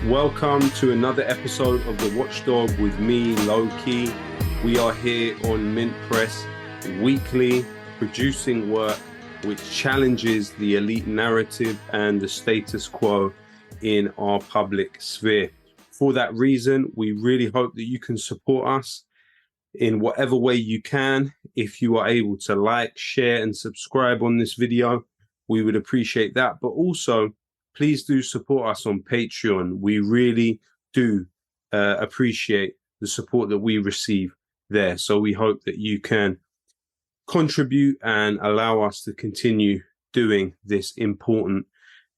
Welcome to another episode of the Watchdog with me, Lowkey. We are here on Mint Press weekly, producing work which challenges the elite narrative and the status quo in our public sphere. For that reason, we really hope that you can support us in whatever way you can. If you are able to like, share, and subscribe on this video, we would appreciate that. But also, please do support us on Patreon. We really do appreciate the support that we receive there. So we hope that you can contribute and allow us to continue doing this important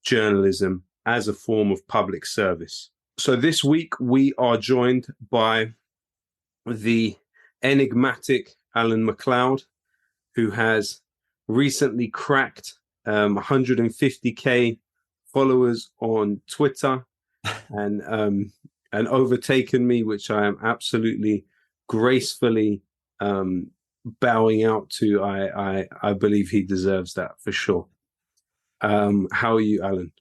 journalism as a form of public service. So this week we are joined by the enigmatic Alan MacLeod, who has recently cracked 150k followers on Twitter and overtaken me, which I am absolutely gracefully bowing out to. I believe he deserves that for sure. How are you, Alan?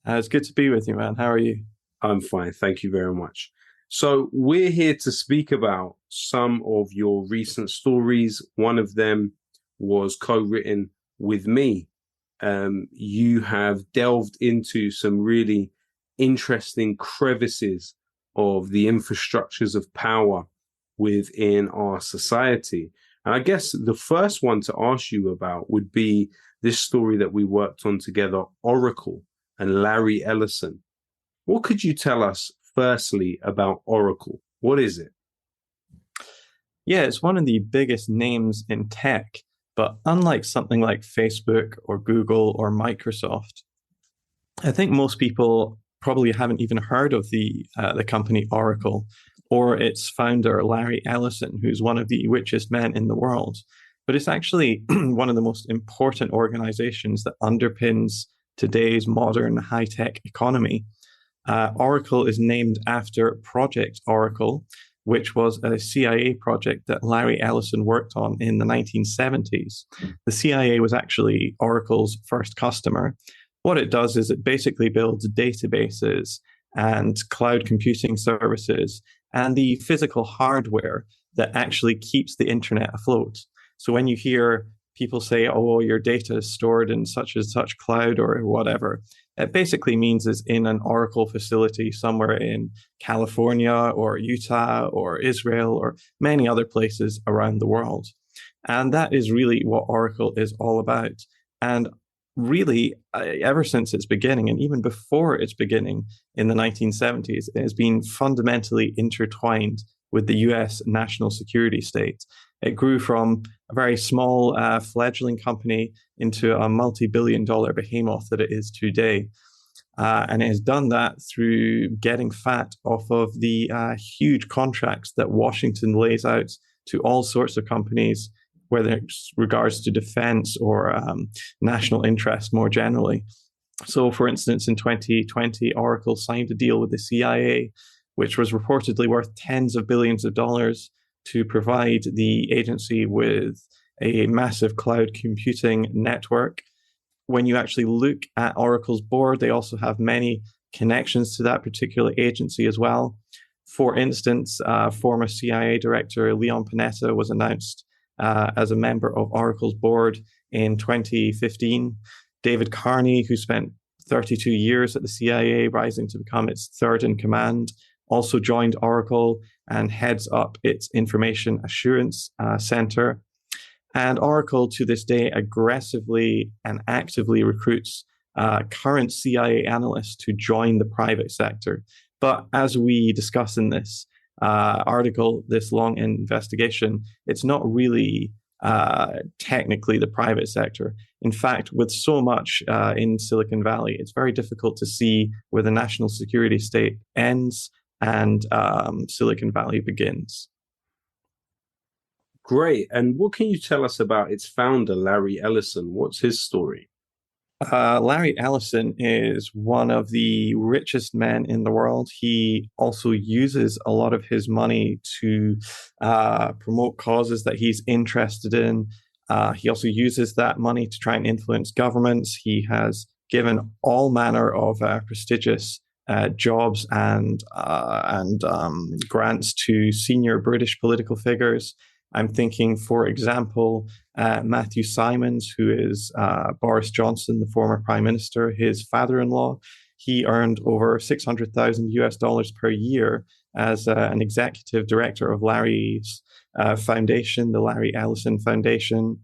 It's good to be with you, man. How are you? I'm fine. Thank you very much. So we're here to speak about some of your recent stories. One of them was co-written with me. You have delved into some really interesting crevices of the infrastructures of power within our society. And I guess the first one to ask you about would be this story that we worked on together, Oracle and Larry Ellison. What could you tell us firstly about Oracle? What is it? Yeah, it's one of the biggest names in tech. But unlike something like Facebook or Google or Microsoft, I think most people probably haven't even heard of the company Oracle or its founder, Larry Ellison, who's one of the richest men in the world. But it's actually one of the most important organizations that underpins today's modern high-tech economy. Oracle is named after Project Oracle, which was a CIA project that Larry Ellison worked on in the 1970s. The CIA was actually Oracle's first customer. What it does is it basically builds databases and cloud computing services and the physical hardware that actually keeps the internet afloat. So when you hear people say, oh, your data is stored in such and such cloud or whatever, it basically means it's in an Oracle facility somewhere in California or Utah or Israel or many other places around the world. And that is really what Oracle is all about. And really, ever since its beginning, and even before its beginning in the 1970s, it has been fundamentally intertwined with the US national security state. It grew from a very small fledgling company into a multi-billion-dollar behemoth that it is today. And it has done that through getting fat off of the huge contracts that Washington lays out to all sorts of companies, whether it's regards to defense or national interest more generally. So, for instance, in 2020, Oracle signed a deal with the CIA, which was reportedly worth tens of billions of dollars, to provide the agency with a massive cloud computing network. When you actually look at Oracle's board, they also have many connections to that particular agency as well. For instance, former CIA director Leon Panetta was announced as a member of Oracle's board in 2015. David Carney, who spent 32 years at the CIA, rising to become its third in command, also joined Oracle and heads up its Information Assurance Center. And Oracle, to this day, aggressively and actively recruits current CIA analysts to join the private sector. But as we discuss in this article, this long investigation, it's not really technically the private sector. In fact, with so much in Silicon Valley, it's very difficult to see where the national security state ends and Silicon Valley begins. Great. And what can you tell us about its founder, Larry Ellison? What's his story? Larry Ellison is one of the richest men in the world. He also uses a lot of his money to promote causes that he's interested in. He also uses that money to try and influence governments. He has given all manner of prestigious jobs and grants to senior British political figures. I'm thinking, for example, Matthew Simons, who is Boris Johnson, the former prime minister, his father-in-law. He earned over $600,000 per year as an executive director of Larry's foundation, the Larry Ellison Foundation.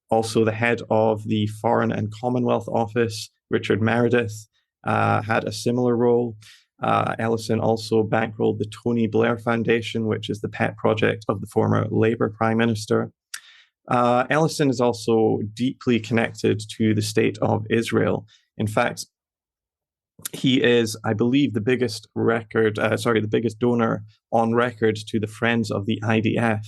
Also, the head of the Foreign and Commonwealth Office, Richard Meredith, had a similar role. Ellison also bankrolled the Tony Blair Foundation, which is the pet project of the former Labour Prime Minister. Ellison is also deeply connected to the state of Israel. In fact, he is, I believe, the biggest donor on record to the Friends of the IDF.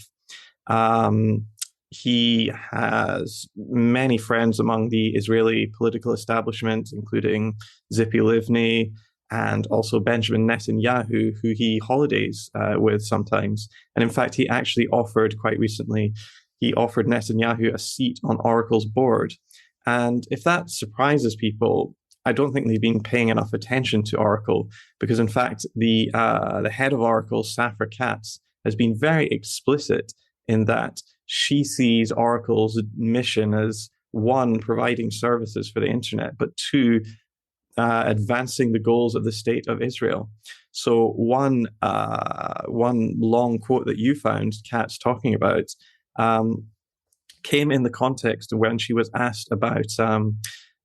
He has many friends among the Israeli political establishment, including Tzipi Livni and also Benjamin Netanyahu, who he holidays with sometimes. And in fact, he actually offered Netanyahu a seat on Oracle's board. And if that surprises people, I don't think they've been paying enough attention to Oracle, because in fact, the head of Oracle, Safra Katz, has been very explicit in that she sees Oracle's mission as, one, providing services for the internet, but two, advancing the goals of the state of Israel. So one long quote that you found Katz talking about came in the context when she was asked about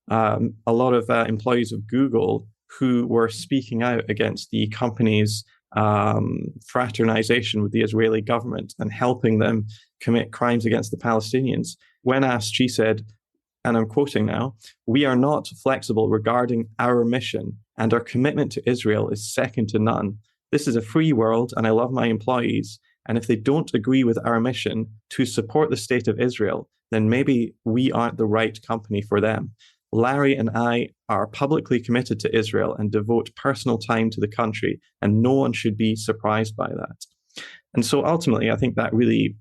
a lot of employees of Google who were speaking out against the company's fraternization with the Israeli government and helping them commit crimes against the Palestinians. When asked, she said, and I'm quoting now, "We are not flexible regarding our mission, and our commitment to Israel is second to none. This is a free world, and I love my employees. And if they don't agree with our mission to support the state of Israel, then maybe we aren't the right company for them. Larry and I are publicly committed to Israel and devote personal time to the country, and no one should be surprised by that." And so ultimately, I think that really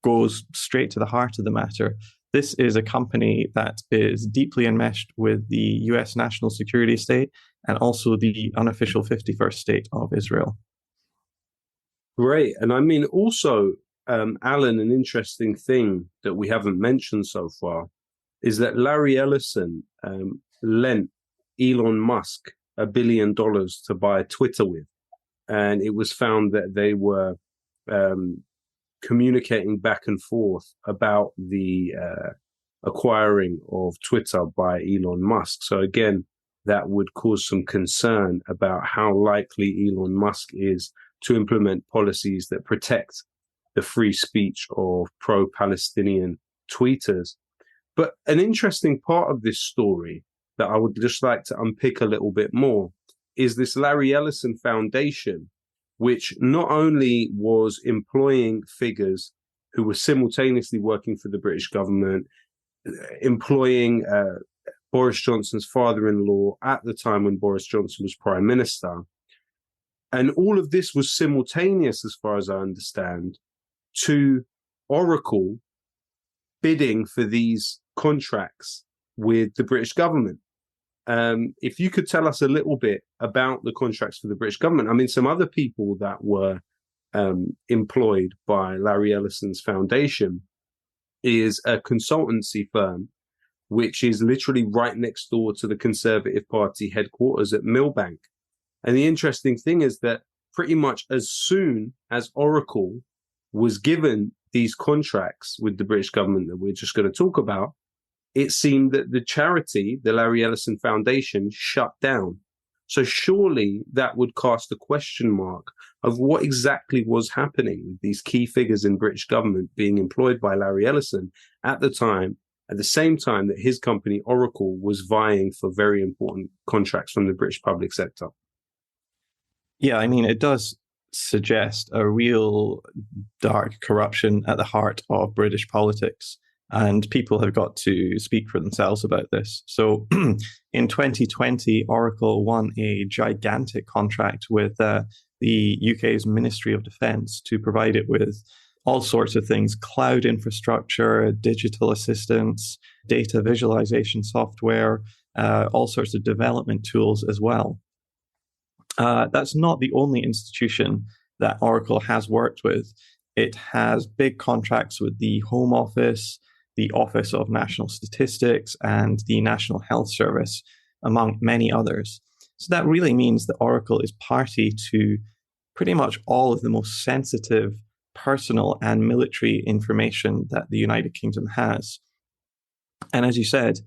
goes straight to the heart of the matter. This is a company that is deeply enmeshed with the US national security state and also the unofficial 51st state of Israel. Great. And I mean, also, Alan, an interesting thing that we haven't mentioned so far is that Larry Ellison lent Elon Musk $1 billion to buy Twitter with. And it was found that they were communicating back and forth about the acquiring of Twitter by Elon Musk. So again, that would cause some concern about how likely Elon Musk is to implement policies that protect the free speech of pro-Palestinian tweeters. But an interesting part of this story that I would just like to unpick a little bit more is this Larry Ellison Foundation, which not only was employing figures who were simultaneously working for the British government, employing Boris Johnson's father-in-law at the time when Boris Johnson was prime minister. And all of this was simultaneous, as far as I understand, to Oracle bidding for these contracts with the British government. If you could tell us a little bit about the contracts for the British government. I mean, some other people that were employed by Larry Ellison's foundation is a consultancy firm, which is literally right next door to the Conservative Party headquarters at Millbank. And the interesting thing is that pretty much as soon as Oracle was given these contracts with the British government that we're just going to talk about, it seemed that the charity, the Larry Ellison Foundation, shut down. So surely that would cast a question mark of what exactly was happening with these key figures in British government being employed by Larry Ellison at the same time that his company, Oracle, was vying for very important contracts from the British public sector. Yeah, I mean, it does suggest a real dark corruption at the heart of British politics. And people have got to speak for themselves about this. So in 2020, Oracle won a gigantic contract with the UK's Ministry of Defence to provide it with all sorts of things: cloud infrastructure, digital assistance, data visualization software, all sorts of development tools as well. That's not the only institution that Oracle has worked with. It has big contracts with the Home Office, the Office of National Statistics, and the National Health Service, among many others. So that really means that Oracle is party to pretty much all of the most sensitive personal and military information that the United Kingdom has. And as you said,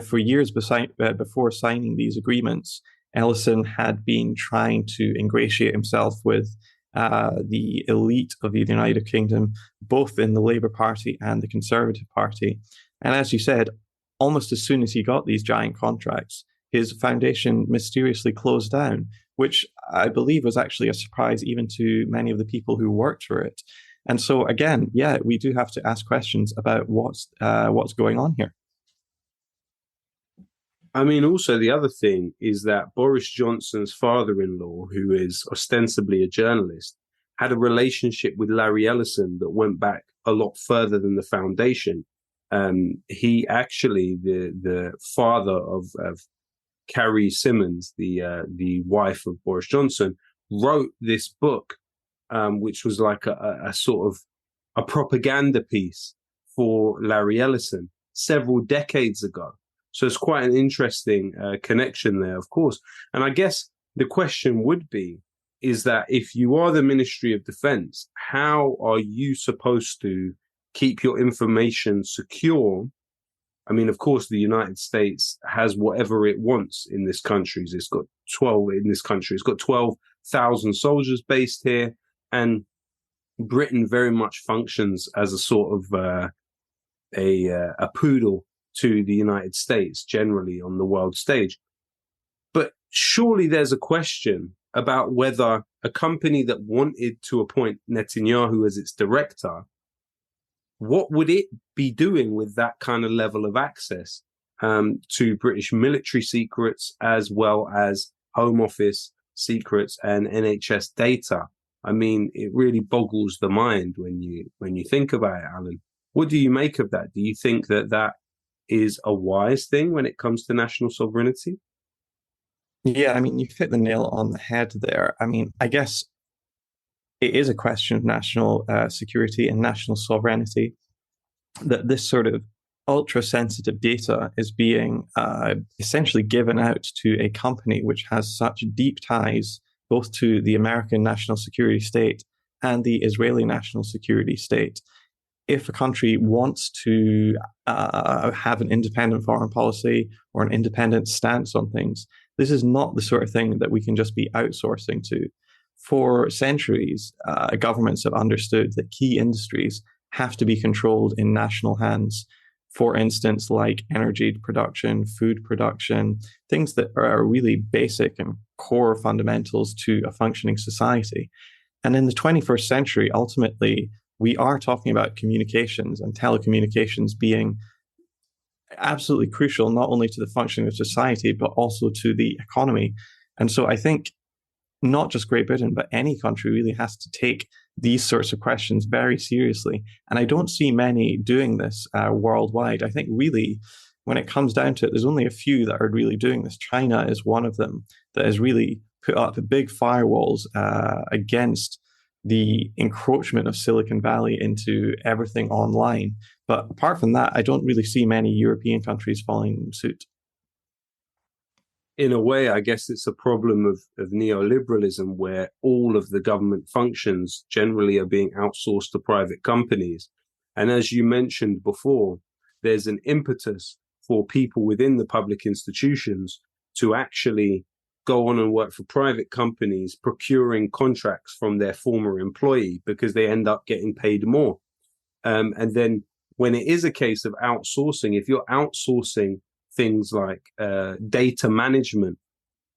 for years before signing these agreements, Ellison had been trying to ingratiate himself with the elite of the United Kingdom, both in the Labour Party and the Conservative Party. And as you said, almost as soon as he got these giant contracts, his foundation mysteriously closed down, which I believe was actually a surprise even to many of the people who worked for it. And so again, yeah, we do have to ask questions about what's going on here. I mean, also the other thing is that Boris Johnson's father-in-law, who is ostensibly a journalist, had a relationship with Larry Ellison that went back a lot further than the foundation. He actually, the father of Carrie Simmons, the wife of Boris Johnson, wrote this book, which was like a sort of a propaganda piece for Larry Ellison several decades ago. So it's quite an interesting connection there, of course. And I guess the question would be, is that if you are the Ministry of Defense, how are you supposed to keep your information secure? I mean, of course, the United States has whatever it wants in this country. It's got 12,000 soldiers based here. And Britain very much functions as a sort of a poodle to the United States generally on the world stage. But surely there's a question about whether a company that wanted to appoint Netanyahu as its director, what would it be doing with that kind of level of access to British military secrets as well as Home Office secrets and NHS data? I mean, it really boggles the mind when you think about it, Alan. What do you make of that? Do you think that is a wise thing when it comes to national sovereignty? Yeah, I mean, you've hit the nail on the head there. I mean, I guess it is a question of national security and national sovereignty that this sort of ultra sensitive data is being essentially given out to a company which has such deep ties both to the American national security state and the Israeli national security state. If a country wants to have an independent foreign policy or an independent stance on things, this is not the sort of thing that we can just be outsourcing to. For centuries, governments have understood that key industries have to be controlled in national hands. For instance, like energy production, food production, things that are really basic and core fundamentals to a functioning society. And in the 21st century, ultimately, we are talking about communications and telecommunications being absolutely crucial, not only to the functioning of society, but also to the economy. And so I think not just Great Britain, but any country really has to take these sorts of questions very seriously. And I don't see many doing this worldwide. I think really, when it comes down to it, there's only a few that are really doing this. China is one of them that has really put up big firewalls against the encroachment of Silicon Valley into everything online. But apart from that, I don't really see many European countries following suit. In a way, I guess it's a problem of neoliberalism where all of the government functions generally are being outsourced to private companies. And as you mentioned before, there's an impetus for people within the public institutions to actually go on and work for private companies, procuring contracts from their former employee because they end up getting paid more. And then when it is a case of outsourcing, if you're outsourcing things like data management,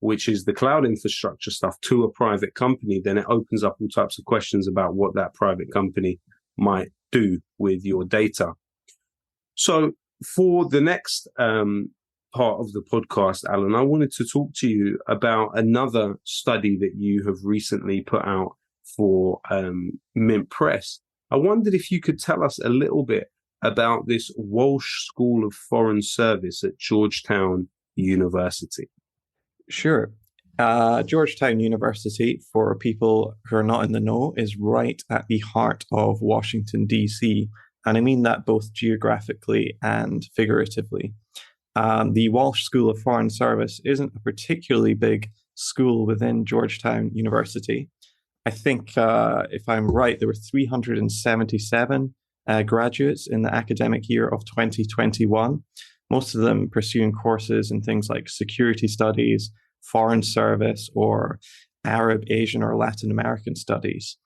which is the cloud infrastructure stuff, to a private company, then it opens up all types of questions about what that private company might do with your data. So for the next part of the podcast, Alan, I wanted to talk to you about another study that you have recently put out for Mint Press. I wondered if you could tell us a little bit about this Walsh School of Foreign Service at Georgetown University. Sure. Georgetown University, for people who are not in the know, is right at the heart of Washington, D.C. And I mean that both geographically and figuratively. The Walsh School of Foreign Service isn't a particularly big school within Georgetown University. I think, if I'm right, there were 377 graduates in the academic year of 2021, most of them pursuing courses in things like security studies, foreign service, or Arab, Asian, or Latin American studies.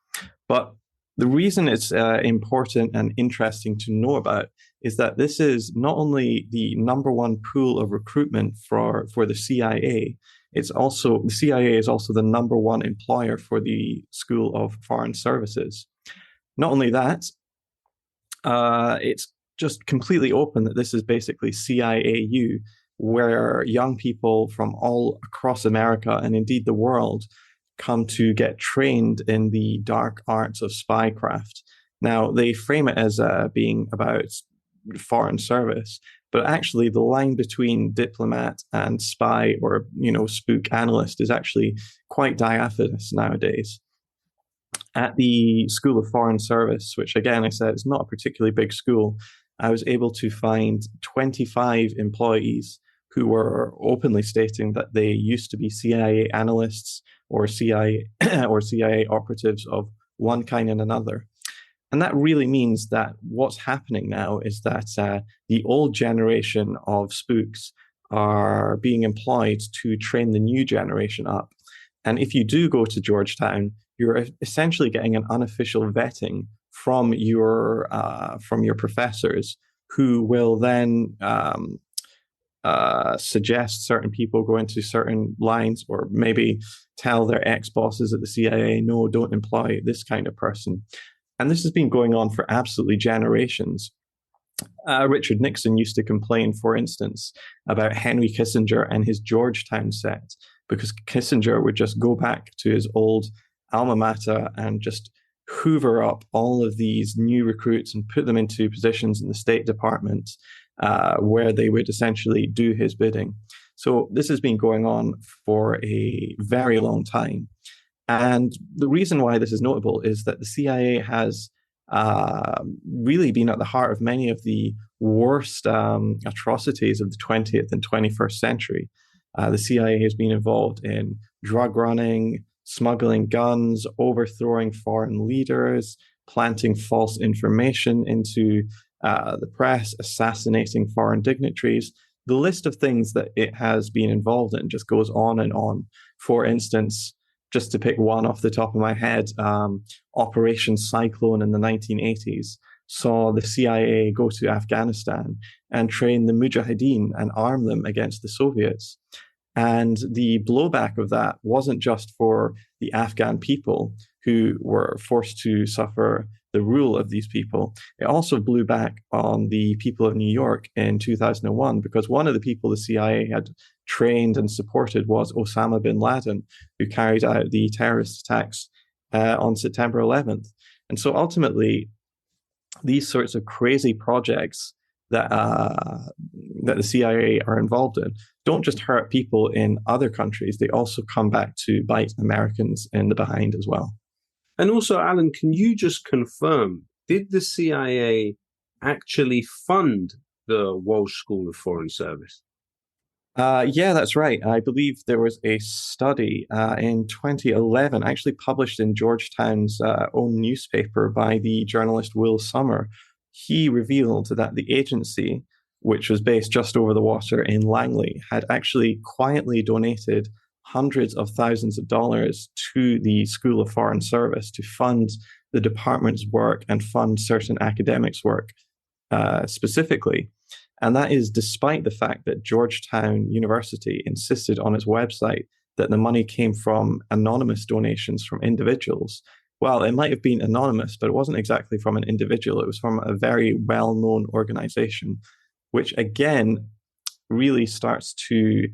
But the reason it's important and interesting to know about is that this is not only the number one pool of recruitment for the CIA, it's also the CIA is also the number one employer for the School of Foreign Services. Not only that, it's just completely open that this is basically CIAU, where young people from all across America and indeed the world come to get trained in the dark arts of spycraft. Now, they frame it as being about foreign service, but actually the line between diplomat and spy or, spook analyst is actually quite diaphanous nowadays. At the School of Foreign Service, which again, I said, is not a particularly big school, I was able to find 25 employees who were openly stating that they used to be CIA analysts or CIA or CIA operatives of one kind and another. And that really means that what's happening now is that the old generation of spooks are being employed to train the new generation up. And if you do go to Georgetown, you're essentially getting an unofficial vetting from your professors, who will then suggest certain people go into certain lines, or maybe tell their ex-bosses at the CIA, no, don't employ this kind of person. And this has been going on for absolutely generations. Richard Nixon used to complain, for instance, about Henry Kissinger and his Georgetown set, because Kissinger would just go back to his old alma mater and just hoover up all of these new recruits and put them into positions in the State Department, where they would essentially do his bidding. So this has been going on for a very long time. And the reason why this is notable is that the CIA has really been at the heart of many of the worst atrocities of the 20th and 21st century. The CIA has been involved in drug running, smuggling guns, overthrowing foreign leaders, planting false information into the press, assassinating foreign dignitaries. The list of things that it has been involved in just goes on and on. For instance, just to pick one off the top of my head, Operation Cyclone in the 1980s saw the CIA go to Afghanistan and train the Mujahideen and arm them against the Soviets. And the blowback of that wasn't just for the Afghan people who were forced to suffer the rule of these people. It also blew back on the people of New York in 2001, because one of the people the CIA had trained and supported was Osama bin Laden, who carried out the terrorist attacks on September 11th. And so ultimately, these sorts of crazy projects that the CIA are involved in don't just hurt people in other countries, they also come back to bite Americans in the behind as well. And also, Alan, can you just confirm, did the CIA actually fund the Walsh School of Foreign Service? Yeah, that's right. I believe there was a study in 2011, actually published in Georgetown's own newspaper by the journalist Will Sommer. He revealed that the agency, which was based just over the water in Langley, had actually quietly donated hundreds of thousands of dollars to the School of Foreign Service to fund the department's work and fund certain academics' work specifically. And that is despite the fact that Georgetown University insisted on its website that the money came from anonymous donations from individuals. Well, it might have been anonymous, but it wasn't exactly from an individual. It was from a very well-known organization, which again really starts to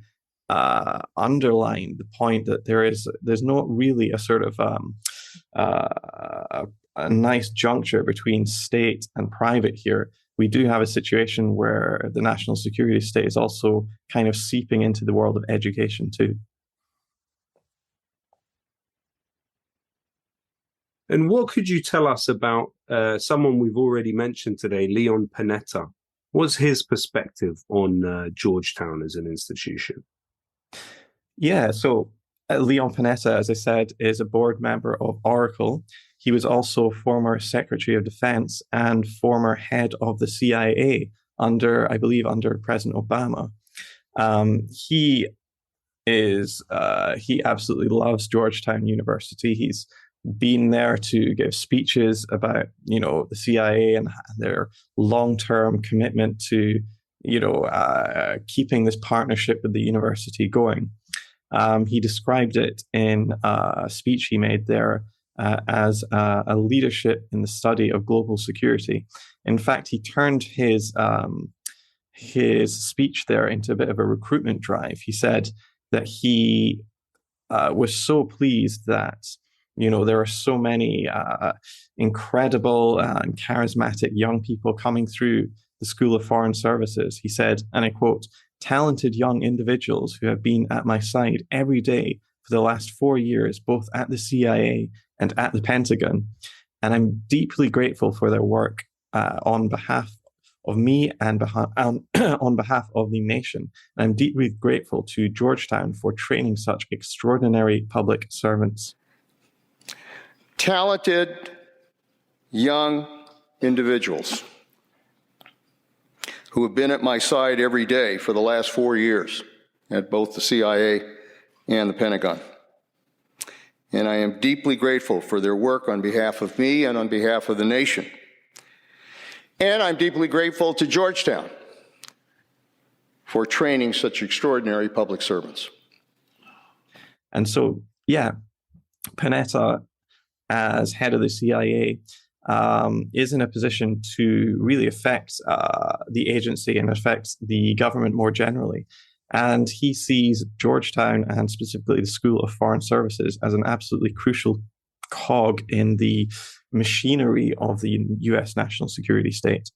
underline the point that there's not really a sort of a nice juncture between state and private here. We do have a situation where the national security state is also kind of seeping into the world of education too. And what could you tell us about someone we've already mentioned today, Leon Panetta? What's his perspective on Georgetown as an institution? Yeah, so Leon Panetta, as I said, is a board member of Oracle. He was also former Secretary of Defense and former head of the CIA under, I believe, under President Obama. He absolutely loves Georgetown University. He's been there to give speeches about, the CIA and their long-term commitment to, keeping this partnership with the university going. He described it in a speech he made there as a leadership in the study of global security. In fact, he turned his speech there into a bit of a recruitment drive. He said that he was so pleased that there are so many incredible and charismatic young people coming through the School of Foreign Services. He said, and I quote, "Talented young individuals who have been at my side every day for the last 4 years, both at the CIA and at the Pentagon. And I'm deeply grateful for their work on behalf of me and on behalf of the nation. And I'm deeply grateful to Georgetown for training such extraordinary public servants." Talented young individuals who have been at my side every day for the last 4 years at both the CIA and the Pentagon. And I am deeply grateful for their work on behalf of me and on behalf of the nation. And I'm deeply grateful to Georgetown for training such extraordinary public servants. And so, yeah, Panetta, as head of the CIA, is in a position to really affect the agency and affect the government more generally. And he sees Georgetown and specifically the School of Foreign Services as an absolutely crucial cog in the machinery of the US national security state.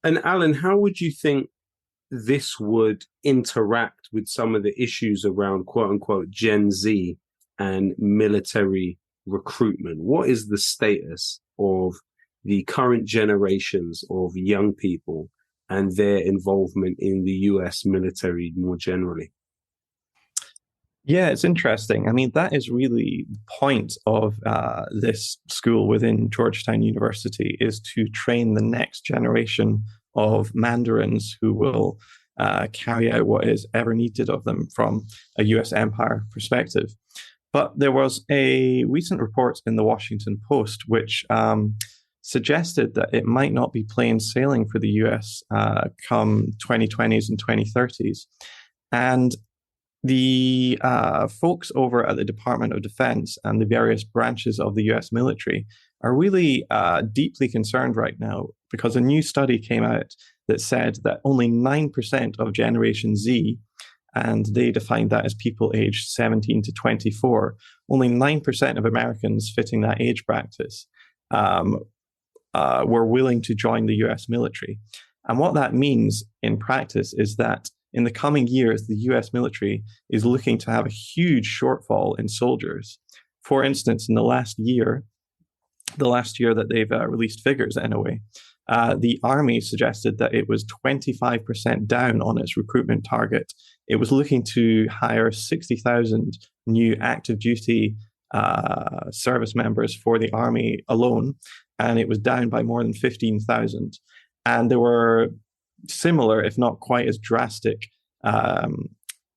And Alan, how would you think this would interact with some of the issues around quote unquote Gen Z and military recruitment? What is the status of the current generations of young people and their involvement in the US military more generally? Yeah, it's interesting. I mean, that is really the point of this school within Georgetown University, is to train the next generation of Mandarins who will carry out what is ever needed of them from a US empire perspective. But there was a recent report in the Washington Post which suggested that it might not be plain sailing for the US come 2020s and 2030s. And the folks over at the Department of Defense and the various branches of the US military are really deeply concerned right now, because a new study came out that said that only 9% of Generation Z, and they defined that as people aged 17 to 24, only 9% of Americans fitting that age bracket were willing to join the US military. And what that means in practice is that in the coming years, the US military is looking to have a huge shortfall in soldiers. For instance, in the last year that they've released figures anyway, the Army suggested that it was 25% down on its recruitment target. It was looking to hire 60,000 new active duty service members for the Army alone, and it was down by more than 15,000. And there were similar, if not quite as drastic,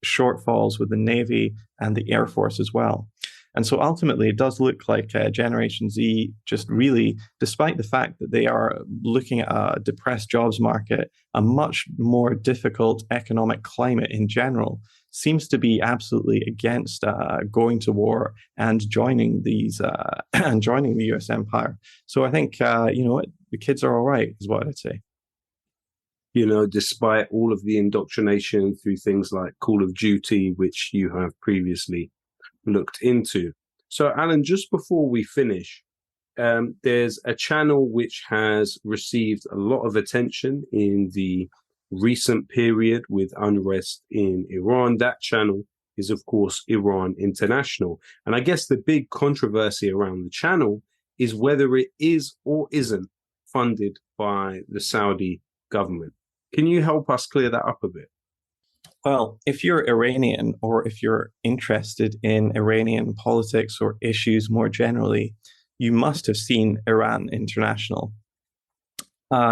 shortfalls with the Navy and the Air Force as well. And so ultimately, it does look like Generation Z just really, despite the fact that they are looking at a depressed jobs market, a much more difficult economic climate in general, seems to be absolutely against going to war and joining these and joining the US empire. So I think the kids are all right, is what I'd say. Despite all of the indoctrination through things like Call of Duty, which you have previously looked into. So, Alan, just before we finish, there's a channel which has received a lot of attention in the recent period with unrest in Iran. That channel is, of course, Iran International. And I guess the big controversy around the channel is whether it is or isn't funded by the Saudi government. Can you help us clear that up a bit? Well, if you're Iranian or if you're interested in Iranian politics or issues more generally, you must have seen Iran International.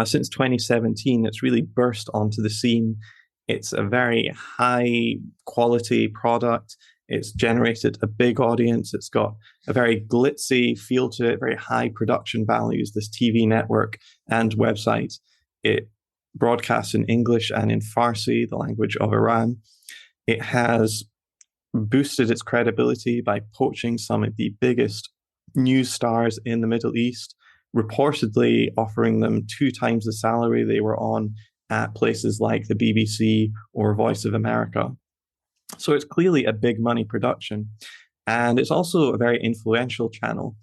Since 2017, it's really burst onto the scene. It's a very high quality product. It's generated a big audience. It's got a very glitzy feel to it, very high production values, this TV network and website. It broadcasts in English and in Farsi, the language of Iran. It has boosted its credibility by poaching some of the biggest news stars in the Middle East, reportedly offering them 2 times the salary they were on at places like the BBC or Voice of America. So it's clearly a big money production. And it's also a very influential channel.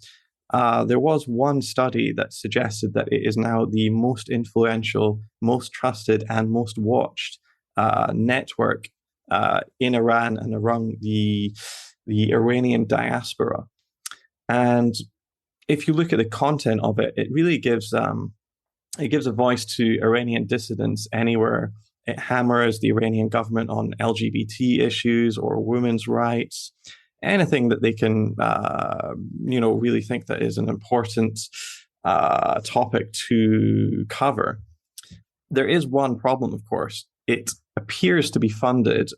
There was one study that suggested that it is now the most influential, most trusted, and most watched network in Iran and around the Iranian diaspora. And if you look at the content of it, it really gives a voice to Iranian dissidents anywhere. It hammers the Iranian government on LGBT issues or women's rights, anything that they can, really think that is an important topic to cover. There is one problem, of course. It appears to be funded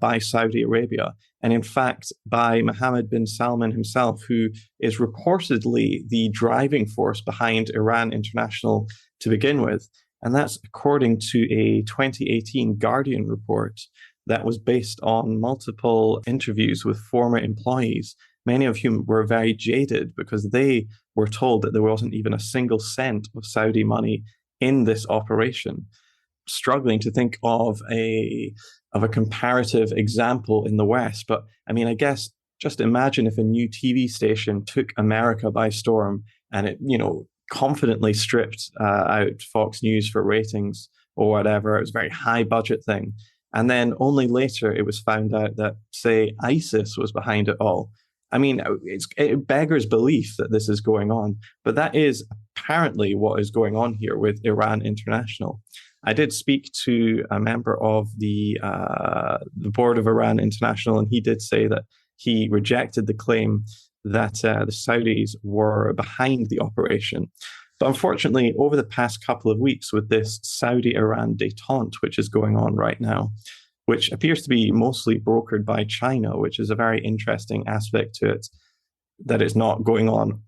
by Saudi Arabia, and in fact by Mohammed bin Salman himself, who is reportedly the driving force behind Iran International to begin with. And that's according to a 2018 Guardian report that was based on multiple interviews with former employees, many of whom were very jaded because they were told that there wasn't even a single cent of Saudi money in this operation. Struggling to think of a comparative example in the West. But I mean, I guess just imagine if a new TV station took America by storm and it, confidently stripped out Fox News for ratings or whatever. It was a very high budget thing. And then only later it was found out that, say, ISIS was behind it all. I mean, it beggars belief that this is going on, but that is apparently what is going on here with Iran International. I did speak to a member of the board of Iran International, and he did say that he rejected the claim that the Saudis were behind the operation. But unfortunately, over the past couple of weeks with this Saudi-Iran détente, which is going on right now, which appears to be mostly brokered by China, which is a very interesting aspect to it, that is not going on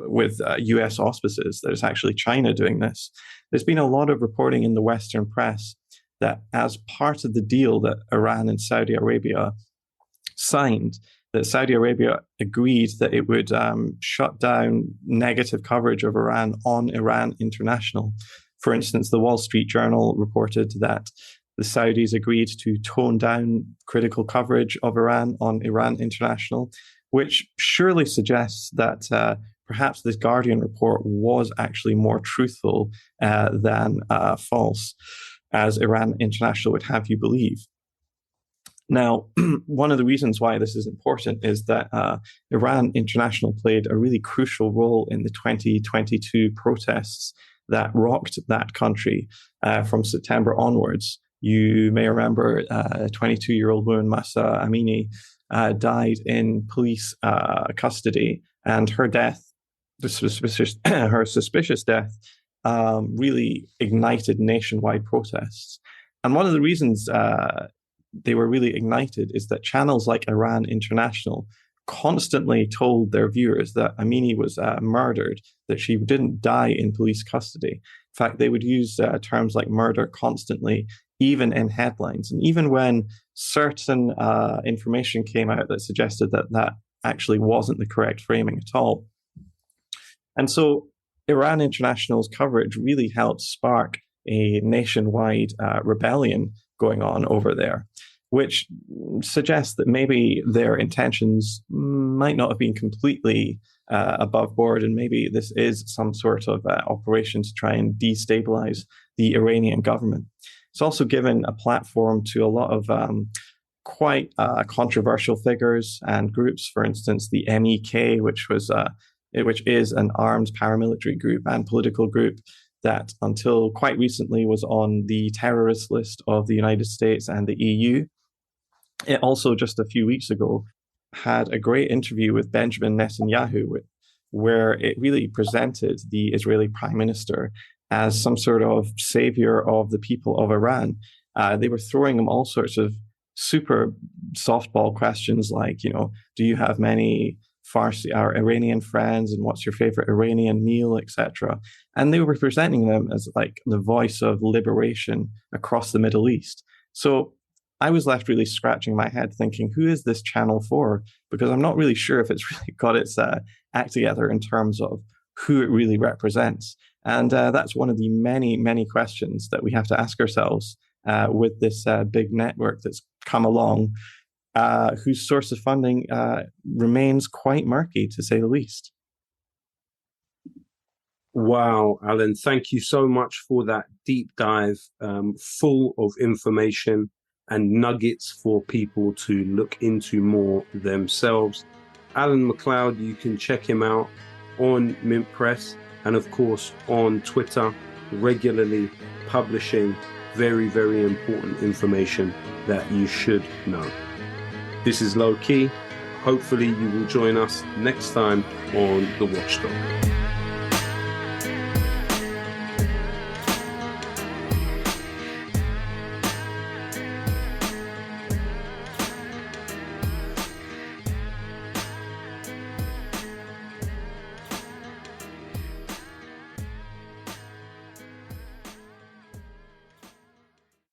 with U.S. auspices, that it's actually China doing this. There's been a lot of reporting in the Western press that as part of the deal that Iran and Saudi Arabia signed, that Saudi Arabia agreed that it would shut down negative coverage of Iran on Iran International. For instance, the Wall Street Journal reported that the Saudis agreed to tone down critical coverage of Iran on Iran International, which surely suggests that perhaps this Guardian report was actually more truthful than false, as Iran International would have you believe. Now, one of the reasons why this is important is that Iran International played a really crucial role in the 2022 protests that rocked that country from September onwards. You may remember a 22-year-old woman, Mahsa Amini, died in police custody, and her death, her suspicious death, really ignited nationwide protests. And one of the reasons they were really ignited is that channels like Iran International constantly told their viewers that Amini was murdered, that she didn't die in police custody. In fact, they would use terms like murder constantly, even in headlines. And even when certain information came out that suggested that that actually wasn't the correct framing at all. And so Iran International's coverage really helped spark a nationwide rebellion going on over there, which suggests that maybe their intentions might not have been completely above board, and maybe this is some sort of operation to try and destabilize the Iranian government. It's also given a platform to a lot of quite controversial figures and groups. For instance, the MEK, which is an armed paramilitary group and political group that until quite recently was on the terrorist list of the United States and the EU. It also, just a few weeks ago, had a great interview with Benjamin Netanyahu, where it really presented the Israeli prime minister as some sort of savior of the people of Iran. They were throwing him all sorts of super softball questions like, do you have many Farsi or Iranian friends, and what's your favorite Iranian meal, etc. And they were presenting them as like the voice of liberation across the Middle East. So I was left really scratching my head thinking, who is this channel for? Because I'm not really sure if it's really got its act together in terms of who it really represents. And that's one of the many, many questions that we have to ask ourselves with this big network that's come along, whose source of funding remains quite murky, to say the least. Wow, Alan, thank you so much for that deep dive, full of information and nuggets for people to look into more themselves. Alan MacLeod, you can check him out on Mint Press and, of course, on Twitter, regularly publishing very, very important information that you should know. This is Lowkey. Hopefully you will join us next time on The Watchdog.